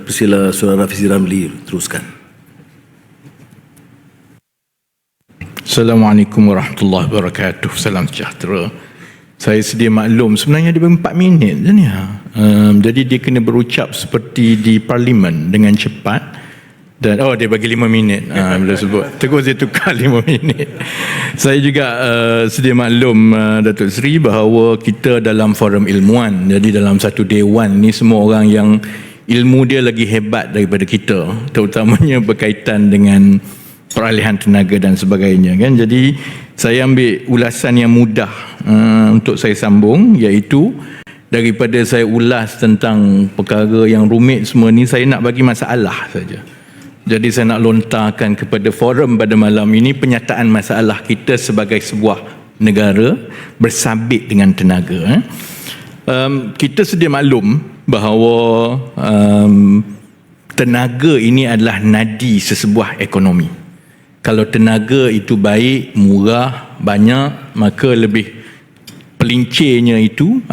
Persila Saudara Fizi Ramli teruskan. Assalamualaikum warahmatullahi wabarakatuh. Salam sejahtera. Saya sedia maklum sebenarnya dia bagi 4 minit je ni. Jadi dia kena berucap seperti di parlimen dengan cepat. Dan dia bagi 5 minit. Bila sebut terus dia tukar 5 minit. Saya juga sedia maklum Datuk Seri bahawa kita dalam forum ilmuan. Jadi dalam satu dewan ni semua orang yang ilmu dia lagi hebat daripada kita, terutamanya berkaitan dengan peralihan tenaga dan sebagainya kan. Jadi saya ambil ulasan yang mudah untuk saya sambung, iaitu daripada saya ulas tentang perkara yang rumit semua ni, saya nak bagi masalah saja. Jadi saya nak lontarkan kepada forum pada malam ini penyataan masalah kita sebagai sebuah negara bersabit dengan tenaga. Kita sedia maklum bahawa tenaga ini adalah nadi sesebuah ekonomi. Kalau tenaga itu baik, murah, banyak, maka lebih pelincirnya itu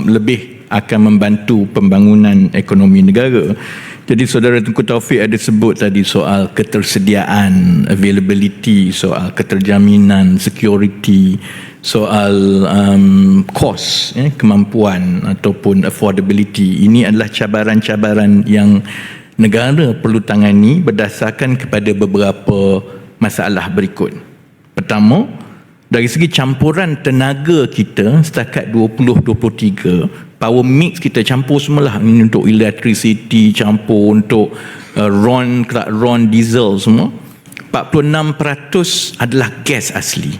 lebih akan membantu pembangunan ekonomi negara. Jadi saudara Tunku Taufik ada sebut tadi soal ketersediaan, availability, soal keterjaminan, security, soal cost, kemampuan ataupun affordability. Ini adalah cabaran-cabaran yang negara perlu tangani berdasarkan kepada beberapa masalah berikut. Pertama, dari segi campuran tenaga kita setakat 2023, power mix kita campur semualah. Ini untuk electricity, campur untuk RON, diesel semua. 46% adalah gas asli.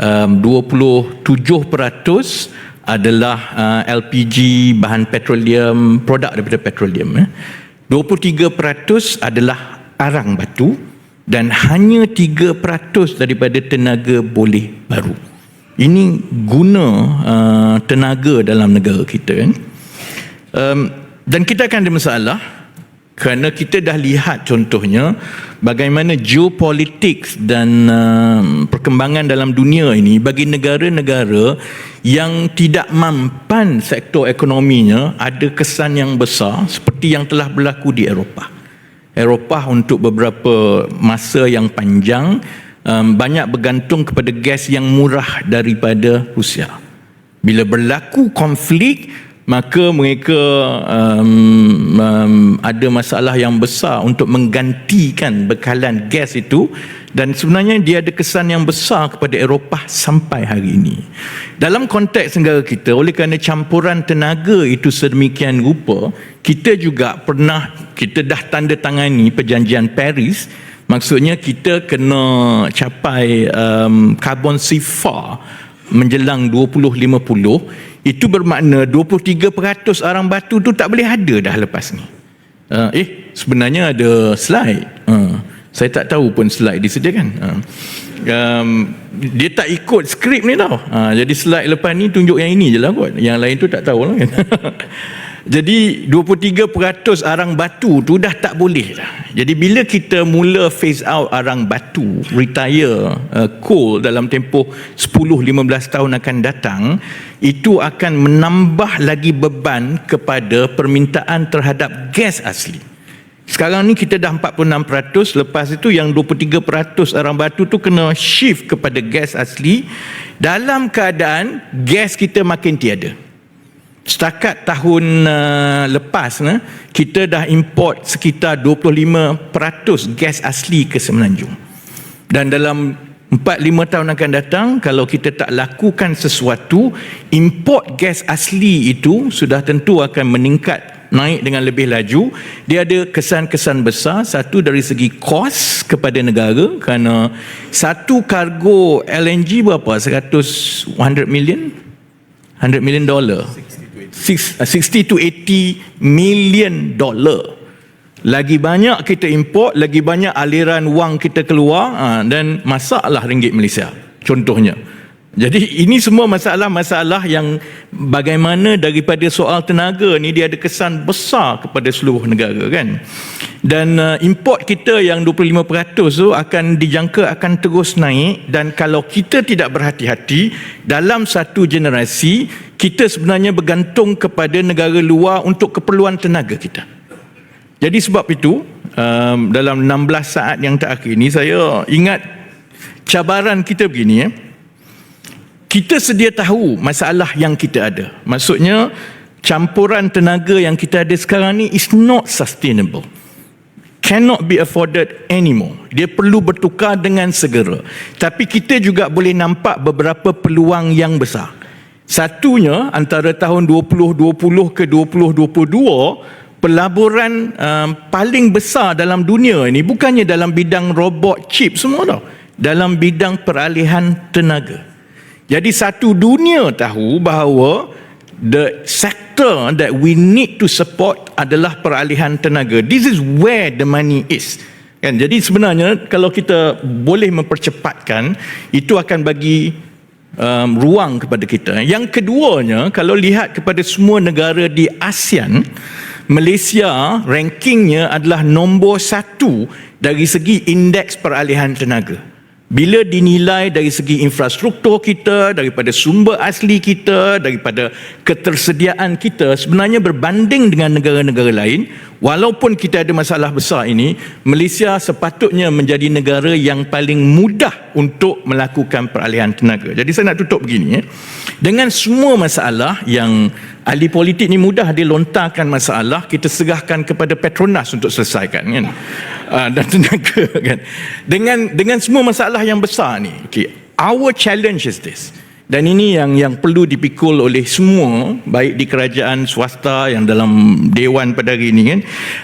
27% adalah LPG, bahan petroleum, produk daripada petroleum. 23% adalah arang batu dan hanya 3% daripada tenaga boleh baru. Ini guna tenaga dalam negara kita kan. Dan kita akan ada masalah kerana kita dah lihat contohnya bagaimana geopolitik dan perkembangan dalam dunia ini bagi negara-negara yang tidak mampan sektor ekonominya ada kesan yang besar seperti yang telah berlaku di Eropah. Eropah untuk beberapa masa yang panjang banyak bergantung kepada gas yang murah daripada Rusia. Bila berlaku konflik, maka mereka ada masalah yang besar untuk menggantikan bekalan gas itu, dan sebenarnya dia ada kesan yang besar kepada Eropah sampai hari ini. Dalam konteks negara kita, oleh kerana campuran tenaga itu sedemikian rupa, kita dah tanda tangani perjanjian Paris. Maksudnya kita kena capai carbon sifar menjelang 2050. Itu bermakna 23% arang batu tu tak boleh ada dah lepas ni. Sebenarnya ada slide. Saya tak tahu pun slide disediakan. Dia tak ikut skrip ni tau. Jadi slide lepas ni tunjuk yang ini je lah kot. Yang lain tu tak tahu lah kan. Jadi 23% arang batu tu dah tak boleh lah. Jadi bila kita mula phase out arang batu, retire coal dalam tempoh 10-15 tahun akan datang, itu akan menambah lagi beban kepada permintaan terhadap gas asli. Sekarang ni kita dah 46%, lepas itu yang 23% arang batu tu kena shift kepada gas asli dalam keadaan gas kita makin tiada. Setakat tahun lepas kita dah import sekitar 25% gas asli ke Semenanjung. Dan dalam 4-5 tahun akan datang, kalau kita tak lakukan sesuatu, import gas asli itu sudah tentu akan meningkat, naik dengan lebih laju. Dia ada kesan-kesan besar. Satu, dari segi kos kepada negara, kerana satu kargo LNG berapa? 100 million dollar. 60 to 80 million dollar. Lagi banyak kita import, lagi banyak aliran wang kita keluar, dan masaklah ringgit Malaysia contohnya. Jadi ini semua masalah-masalah yang bagaimana daripada soal tenaga ni dia ada kesan besar kepada seluruh negara kan. Dan import kita yang 25% tu akan dijangka akan terus naik, dan kalau kita tidak berhati-hati dalam satu generasi kita sebenarnya bergantung kepada negara luar untuk keperluan tenaga kita. Jadi sebab itu dalam 16 saat yang terakhir ni saya ingat cabaran kita begini kita sedia tahu masalah yang kita ada. Maksudnya campuran tenaga yang kita ada sekarang ni is not sustainable. Cannot be afforded anymore. Dia perlu bertukar dengan segera. Tapi kita juga boleh nampak beberapa peluang yang besar. Satunya antara tahun 2020 ke 2022, pelaburan paling besar dalam dunia ini bukannya dalam bidang robot chip semua tau, dalam bidang peralihan tenaga. Jadi satu dunia tahu bahawa the sector that we need to support adalah peralihan tenaga. This is where the money is. Kan? Jadi sebenarnya kalau kita boleh mempercepatkan, itu akan bagi ruang kepada kita. Yang keduanya, kalau lihat kepada semua negara di ASEAN, Malaysia rankingnya adalah nombor 1 dari segi indeks peralihan tenaga. Bila dinilai dari segi infrastruktur kita, daripada sumber asli kita, daripada ketersediaan kita, sebenarnya berbanding dengan negara-negara lain, walaupun kita ada masalah besar ini, Malaysia sepatutnya menjadi negara yang paling mudah untuk melakukan peralihan tenaga. Jadi saya nak tutup begini. Dengan semua masalah yang ahli politik ni mudah dia lontarkan masalah, kita serahkan kepada Petronas untuk selesaikan kan. Dan tenaga kan. Dengan semua masalah yang besar ni, okay, our challenge is this. Dan ini yang perlu dipikul oleh semua, baik di kerajaan swasta yang dalam dewan pada hari ini kan.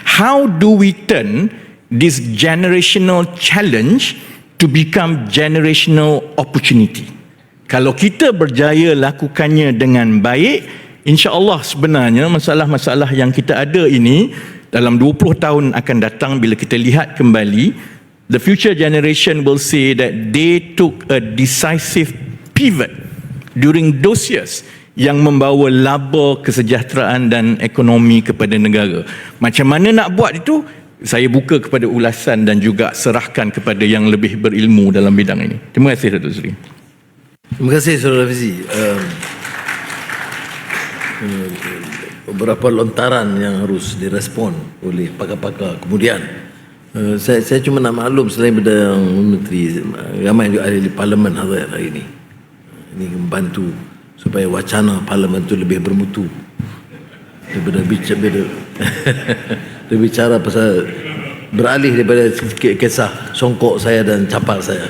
How do we turn this generational challenge to become generational opportunity? Kalau kita berjaya lakukannya dengan baik, insya-Allah sebenarnya masalah-masalah yang kita ada ini dalam 20 tahun akan datang, bila kita lihat kembali, the future generation will say that they took a decisive pivot during those years yang membawa laba kesejahteraan dan ekonomi kepada negara. Macam mana nak buat itu? Saya buka kepada ulasan dan juga serahkan kepada yang lebih berilmu dalam bidang ini. Terima kasih Datuk Seri. Terima kasih Saudara Fizi. Beberapa lontaran yang harus direspon oleh pakar-pakar. Kemudian saya cuma nak maklum, selain daripada Menteri, ramai juga ahli Parlimen hari ini. Ini membantu supaya wacana Parlimen itu lebih bermutu daripada bicara pasal beralih daripada kisah songkok saya dan capar saya.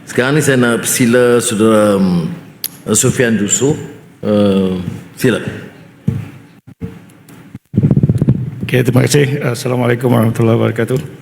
Sekarang ni saya nak sila Saudara Sufian Dusuh. Silakan. Okay, terima kasih. Assalamualaikum warahmatullahi wabarakatuh.